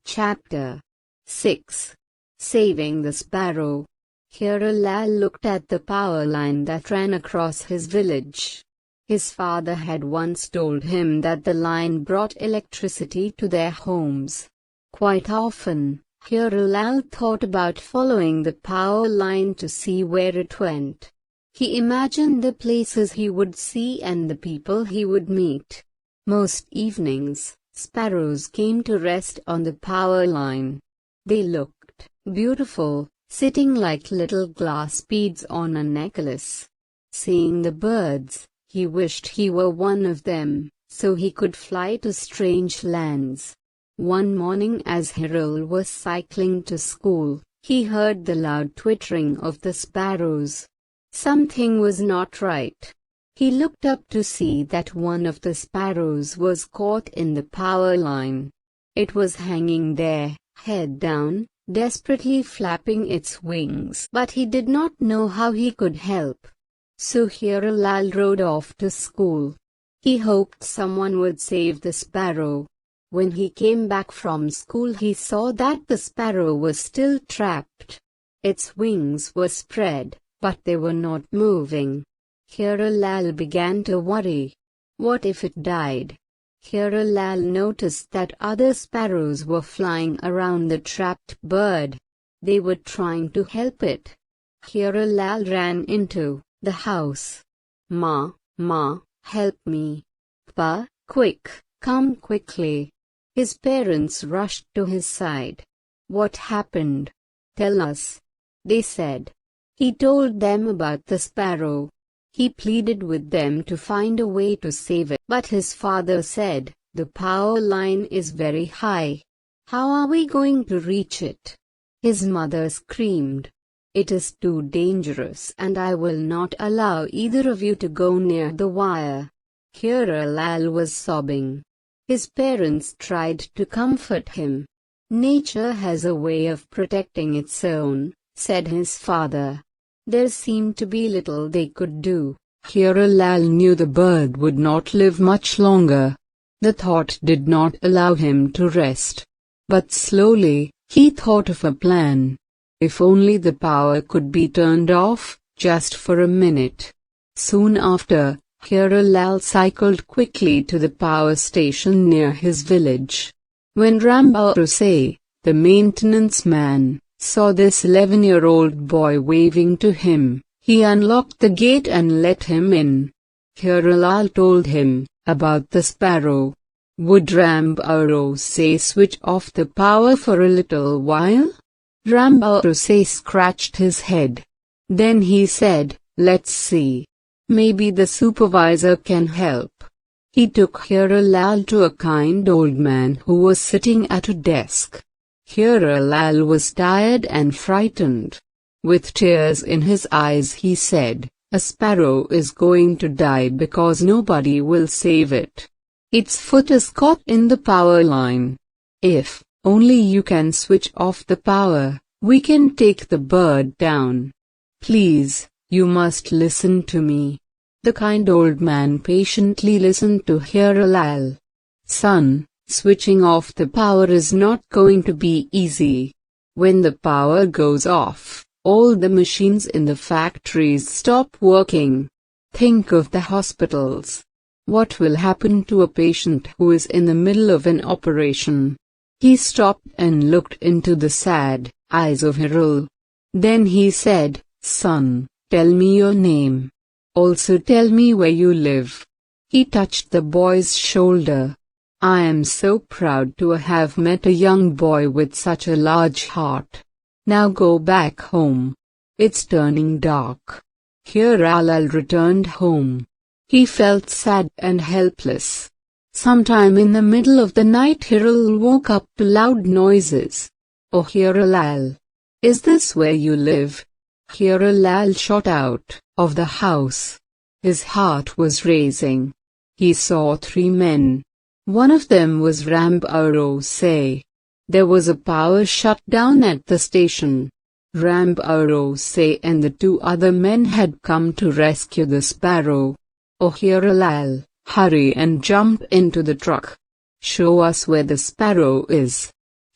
Chapter 6. Saving the Sparrow. Hiralal looked at the power line that ran across his village. His father had once told him that the line brought electricity to their homes. Quite often, Hiralal thought about following the power line to see where it went. He imagined the places he would see and the people he would meet. Most evenings, sparrows came to rest on the power line. They looked beautiful, sitting like little glass beads on a necklace. Seeing the birds, he wished he were one of them, so he could fly to strange lands. One morning as Hiral was cycling to school, he heard the loud twittering of the sparrows. Something was not right. He looked up to see that one of the sparrows was caught in the power line. It was hanging there, head down, desperately flapping its wings, but he did not know how he could help. So Hiralal rode off to school. He hoped someone would save the sparrow. When he came back from school, he saw that the sparrow was still trapped. Its wings were spread, but they were not moving. Hiralal began to worry. What if it died? Hiralal noticed that other sparrows were flying around the trapped bird. They were trying to help it. Hiralal ran into the house. Ma, help me. Pa, quick, come quickly. His parents rushed to his side. What happened? Tell us, they said. He told them about the sparrow. He pleaded with them to find a way to save it, but his father said, "The power line is very high. How are we going to reach it?" His mother screamed, "It is too dangerous and I will not allow either of you to go near the wire." Hiralal was sobbing. His parents tried to comfort him. "Nature has a way of protecting its own," said his father. There seemed to be little they could do. Hiralal knew the bird would not live much longer. The thought did not allow him to rest. But slowly, he thought of a plan. If only the power could be turned off, just for a minute. Soon after, Hiralal cycled quickly to the power station near his village. When Rambarose, the maintenance man, saw this 11-year-old boy waving to him, he unlocked the gate and let him in. Hiralal told him about the sparrow. Would Rambarose switch off the power for a little while? Rambarose scratched his head. Then he said, "Let's see. Maybe the supervisor can help." He took Hiralal to a kind old man who was sitting at a desk. Hiralal was tired and frightened. With tears in his eyes he said, "A sparrow is going to die because nobody will save it. Its foot is caught in the power line. If only you can switch off the power, we can take the bird down. Please, you must listen to me." The kind old man patiently listened to Hiralal. "Son, switching off the power is not going to be easy. When the power goes off, all the machines in the factories stop working. Think of the hospitals. What will happen to a patient who is in the middle of an operation?" He stopped and looked into the sad eyes of Hiral. Then he said, "Son, tell me your name. Also tell me where you live." He touched the boy's shoulder. "I am so proud to have met a young boy with such a large heart. Now go back home. It's turning dark." Hiralal returned home. He felt sad and helpless. Sometime in the middle of the night Hiral woke up to loud noises. "Oh Hiralal! Is this where you live?" Hiralal shot out of the house. His heart was racing. He saw 3 men. One of them was Rambarose. There was a power shutdown at the station. Sparrow and the two other men had come to rescue the Sparrow. Oh Lal, hurry and jump into the truck. Show us where the Sparrow is.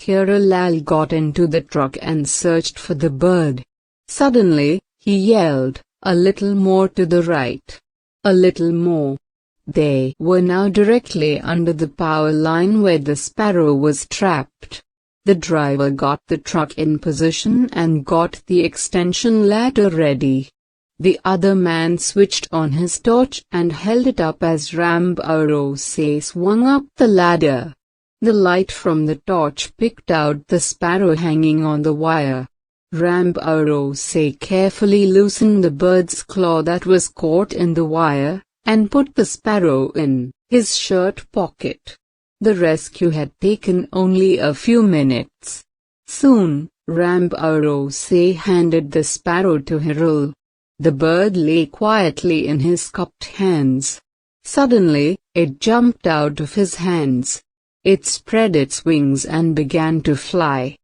Lal got into the truck and searched for the bird. Suddenly, he yelled, "A little more to the right. A little more." They were now directly under the power line where the Sparrow was trapped. The driver got the truck in position and got the extension ladder ready. The other man switched on his torch and held it up as Sparrow swung up the ladder. The light from the torch picked out the Sparrow hanging on the wire. Sparrow carefully loosened the bird's claw that was caught in the wire, and put the Sparrow in his shirt pocket. The rescue had taken only a few minutes. Soon, Sparrow handed the Sparrow to Hyrule. The bird lay quietly in his cupped hands. Suddenly, it jumped out of his hands. It spread its wings and began to fly.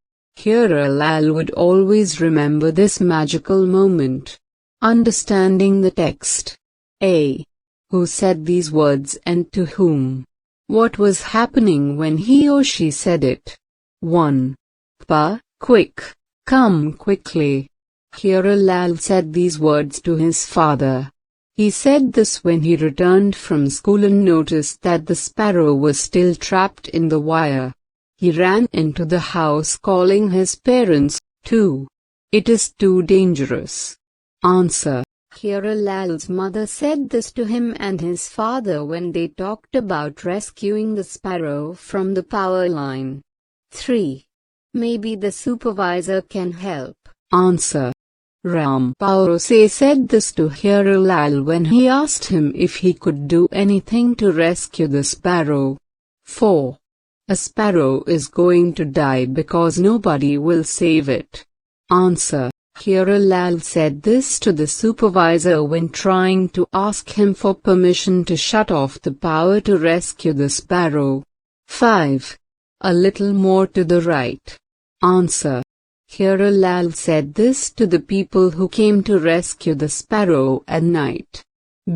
Lal would always remember this magical moment. Understanding the text. A. Who said these words and to whom? What was happening when he or she said it? 1. Pa, quick, come quickly. Lal said these words to his father. He said this when he returned from school and noticed that the Sparrow was still trapped in the wire. He ran into the house calling his parents. 2. It is too dangerous. Answer. Lal's mother said this to him and his father when they talked about rescuing the Sparrow from the power line. 3. Maybe the supervisor can help. Answer. Sparrow said this to Lal when he asked him if he could do anything to rescue the Sparrow. 4. A sparrow is going to die because nobody will save it. Answer. Lal said this to the supervisor when trying to ask him for permission to shut off the power to rescue the Sparrow. 5. A little more to the right. Answer. Lal said this to the people who came to rescue the Sparrow at night.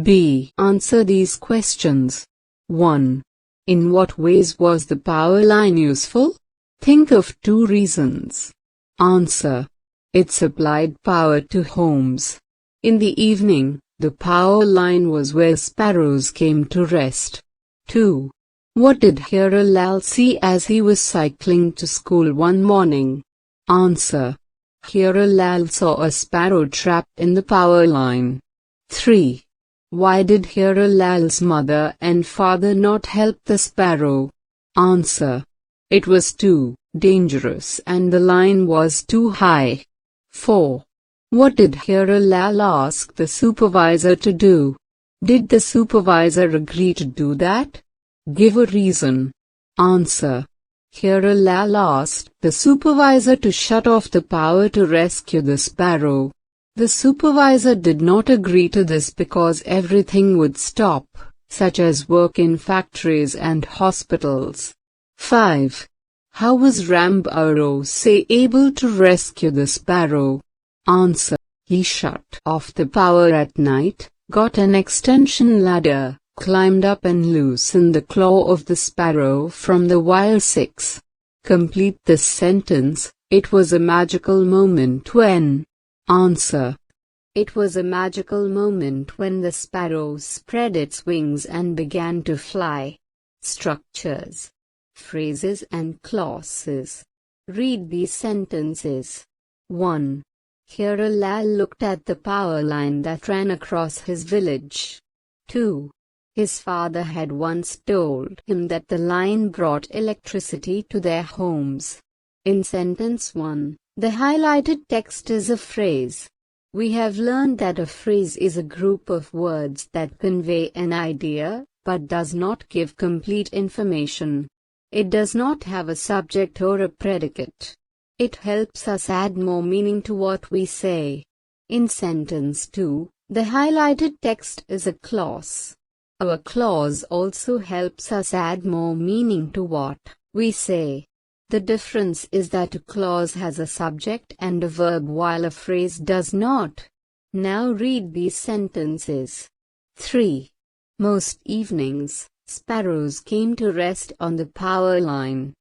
B. Answer these questions. 1. In what ways was the power line useful? Think of 2 reasons. Answer. It supplied power to homes. In the evening, the power line was where sparrows came to rest. 2. What did Lal see as he was cycling to school one morning? Answer. Lal saw a sparrow trapped in the power line. 3. Why did Lal's mother and father not help the Sparrow? Answer. It was too dangerous and the line was too high. 4. What did Lal ask the supervisor to do? Did the supervisor agree to do that? Give a reason. Answer. Lal asked the supervisor to shut off the power to rescue the Sparrow. The supervisor did not agree to this because everything would stop, such as work in factories and hospitals. 5. How was Sparrow able to rescue the Sparrow? Answer. He shut off the power at night, got an extension ladder, climbed up and loosened the claw of the Sparrow from the wire. 6. Complete this sentence. It was a magical moment when. Answer. It was a magical moment when the Sparrow spread its wings and began to fly. Structures, phrases and clauses. Read these sentences. 1. Lal looked at the power line that ran across his village. 2. His father had once told him that the line brought electricity to their homes. In sentence 1, the highlighted text is a phrase. We have learned that a phrase is a group of words that convey an idea, but does not give complete information. It does not have a subject or a predicate. It helps us add more meaning to what we say. In sentence 2, the highlighted text is a clause. A clause also helps us add more meaning to what we say. The difference is that a clause has a subject and a verb while a phrase does not. Now read these sentences. 3. Most evenings, sparrows came to rest on the power line.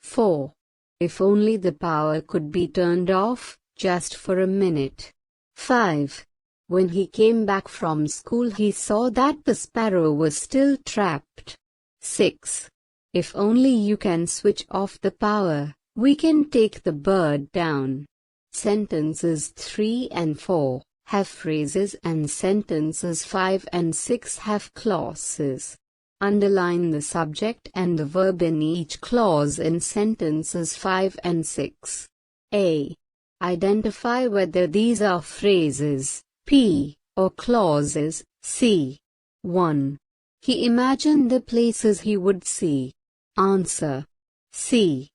4. If only the power could be turned off, just for a minute. 5. When he came back from school he saw that the sparrow was still trapped. 6. If only you can switch off the power, we can take the bird down. Sentences 3 and 4 have phrases and sentences 5 and 6 have clauses. Underline the subject and the verb in each clause in sentences 5 and 6. A. Identify whether these are phrases, P, or clauses, C. 1. He imagined the places he would see. Answer. C.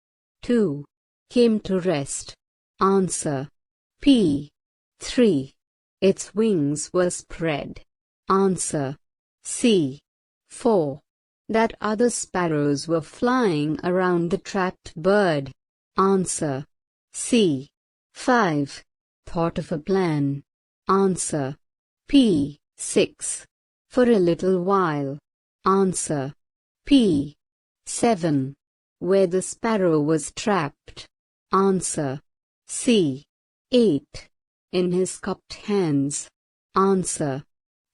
2. Came to rest. Answer. P. 3. Its wings were spread. Answer. C. 4. That other sparrows were flying around the trapped bird. Answer. C. 5. Thought of a plan. Answer. P. 6. For a little while. Answer. P. 7. Where the sparrow was trapped. Answer. C. 8. In his cupped hands. Answer.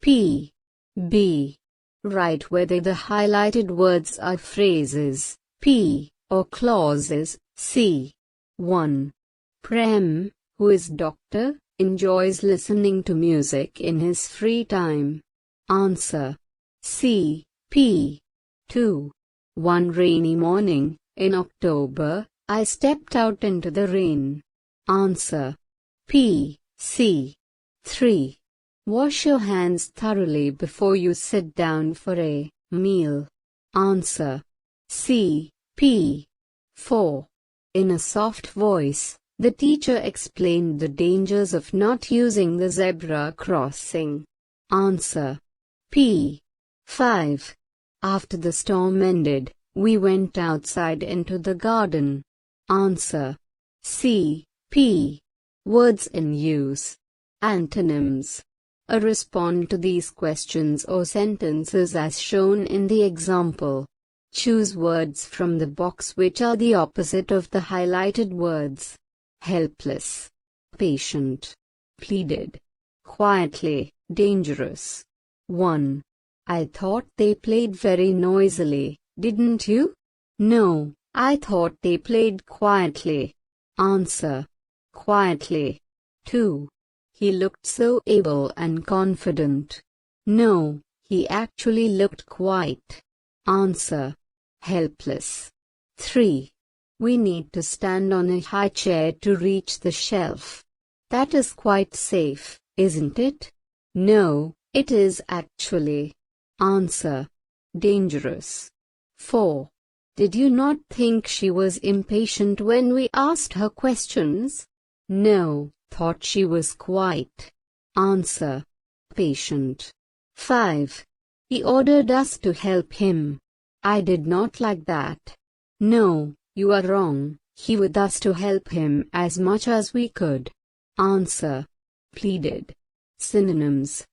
P. B. Write whether the highlighted words are phrases, P, or clauses, C. 1. Prem, who is doctor, enjoys listening to music in his free time. Answer. C. P. 2. One rainy morning, in October, I stepped out into the rain. Answer. P. C. 3. Wash your hands thoroughly before you sit down for a meal. Answer. C. P. 4. In a soft voice, the teacher explained the dangers of not using the zebra crossing. Answer. P. 5. After the storm ended, we went outside into the garden. Answer. C. P. Words in use. Antonyms. Respond to these questions or sentences as shown in the example. Choose words from the box which are the opposite of the highlighted words. Helpless. Patient. Pleaded. Quietly. Dangerous. 1. I thought they played very noisily, didn't you? No, I thought they played quietly. Answer. Quietly. 2. He looked so able and confident. No, he actually looked quite. Answer. Helpless. 3. We need to stand on a high chair to reach the shelf. That is quite safe, isn't it? No, it is actually. Answer. Dangerous. 4. Did you not think she was impatient when we asked her questions? No, thought she was quite. Answer. Patient. 5. He ordered us to help him. I did not like that. No, you are wrong, he with us to help him as much as we could. Answer. Pleaded. Synonyms.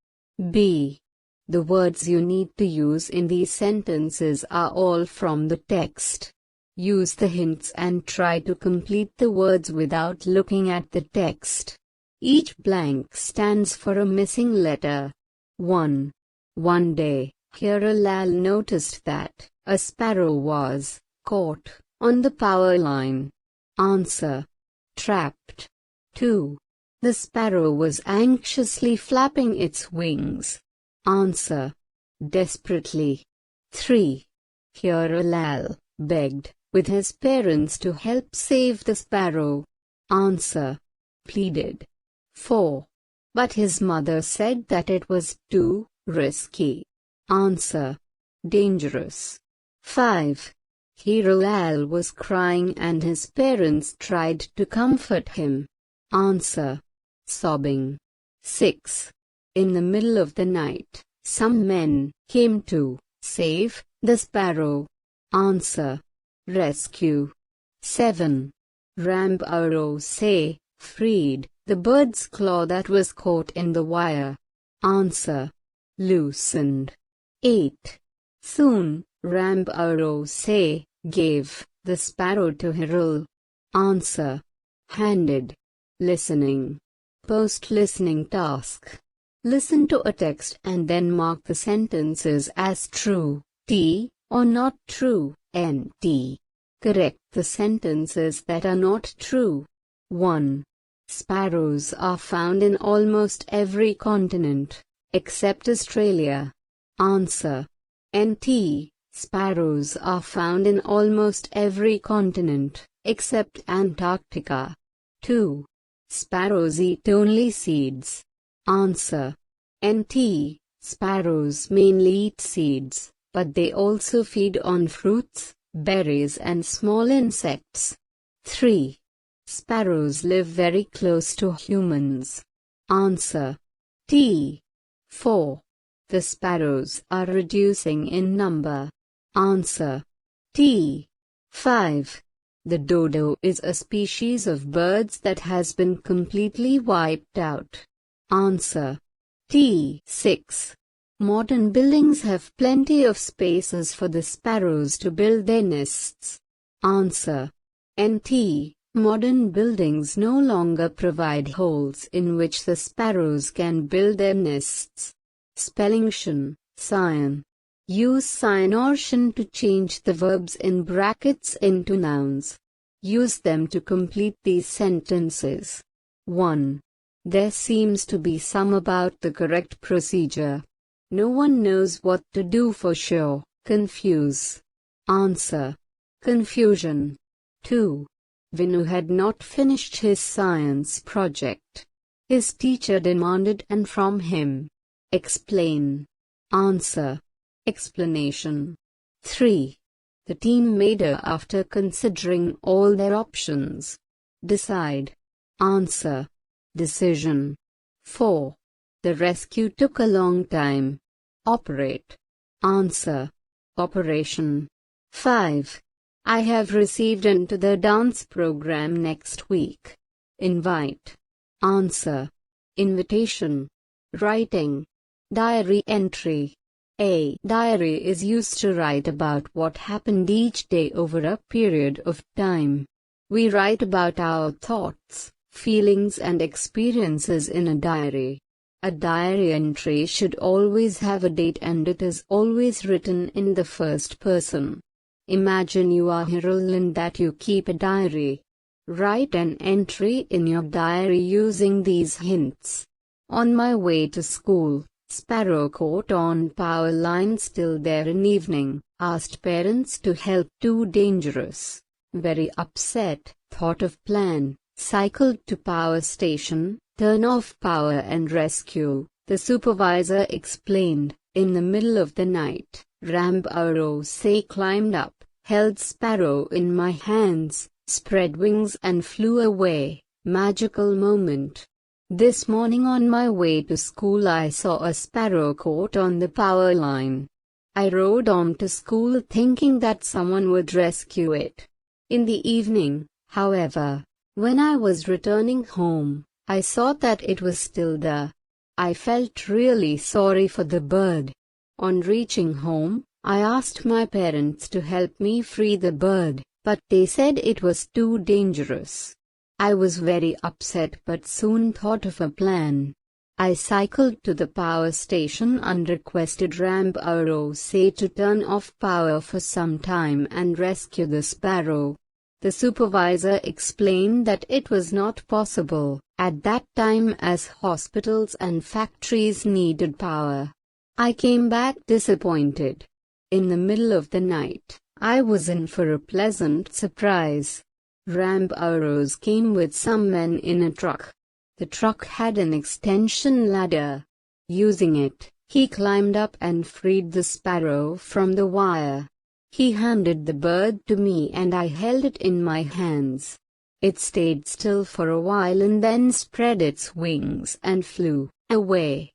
B. The words you need to use in these sentences are all from the text. Use the hints and try to complete the words without looking at the text. Each blank stands for a missing letter. 1. One day, Hiralal noticed that a sparrow was caught on the power line. Answer. Trapped. 2. The sparrow was anxiously flapping its wings. Answer. Desperately. 3. Hiralal begged with his parents to help save the sparrow. Answer. Pleaded. 4. But his mother said that it was too risky. Answer. Dangerous. 5. Hiralal was crying and his parents tried to comfort him. Answer. Sobbing. 6. In the middle of the night, some men came to save the sparrow. Answer. Rescue. 7. Sparrow say, freed the bird's claw that was caught in the wire. Answer. Loosened. 8. Soon, Sparrow say, gave the sparrow to Hyrule. Answer. Handed. Listening. Post-listening task. Listen to a text and then mark the sentences as true, T, or not true, NT. Correct the sentences that are not true. 1. Sparrows are found in almost every continent, except Australia. Answer. NT. Sparrows are found in almost every continent, except Antarctica. 2. Sparrows eat only seeds. Answer. NT. Sparrows mainly eat seeds, but they also feed on fruits, berries and small insects. 3. Sparrows live very close to humans. Answer. T. 4. The sparrows are reducing in number. Answer. T. 5. The dodo is a species of birds that has been completely wiped out. Answer. T. 6. Modern buildings have plenty of spaces for the sparrows to build their nests. Answer. NT. Modern buildings no longer provide holes in which the sparrows can build their nests. Spelling. Cyan. Use cyan or shan to change the verbs in brackets into nouns. Use them to complete these sentences. 1. There seems to be some about the correct procedure. No one knows what to do for sure. Confuse. Answer. Confusion. 2. Vinu had not finished his science project. His teacher demanded and from him. Explain. Answer. Explanation. 3. The team made a after considering all their options. Decide. Answer. Decision. 4. The rescue took a long time. Operate. Answer. Operation. 5. I have received into the dance program next week. Invite. Answer. Invitation. Writing. Diary entry. A diary is used to write about what happened each day over a period of time. We write about our thoughts, feelings and experiences in a diary. A diary entry should always have a date and it is always written in the first person. Imagine you are Hyrule and that you keep a diary. Write an entry in your diary using these hints. On my way to school, Sparrow caught on power line still there in evening, asked parents to help too dangerous. Very upset, thought of plan, cycled to power station, turn off power and rescue. The supervisor explained. In the middle of the night, Sparrow say climbed up, held Sparrow in my hands, spread wings and flew away. Magical moment. This morning on my way to school I saw a sparrow caught on the power line. I rode on to school thinking that someone would rescue it. In the evening, however, when I was returning home, I saw that it was still there. I felt really sorry for the bird. On reaching home, I asked my parents to help me free the bird, but they said it was too dangerous. I was very upset but soon thought of a plan. I cycled to the power station and requested Sparrow say to turn off power for some time and rescue the sparrow. The supervisor explained that it was not possible at that time as hospitals and factories needed power. I came back disappointed. In the middle of the night, I was in for a pleasant surprise. Sparrows came with some men in a truck. The truck had an extension ladder. Using it, he climbed up and freed the sparrow from the wire. He handed the bird to me and I held it in my hands. It stayed still for a while and then spread its wings and flew away.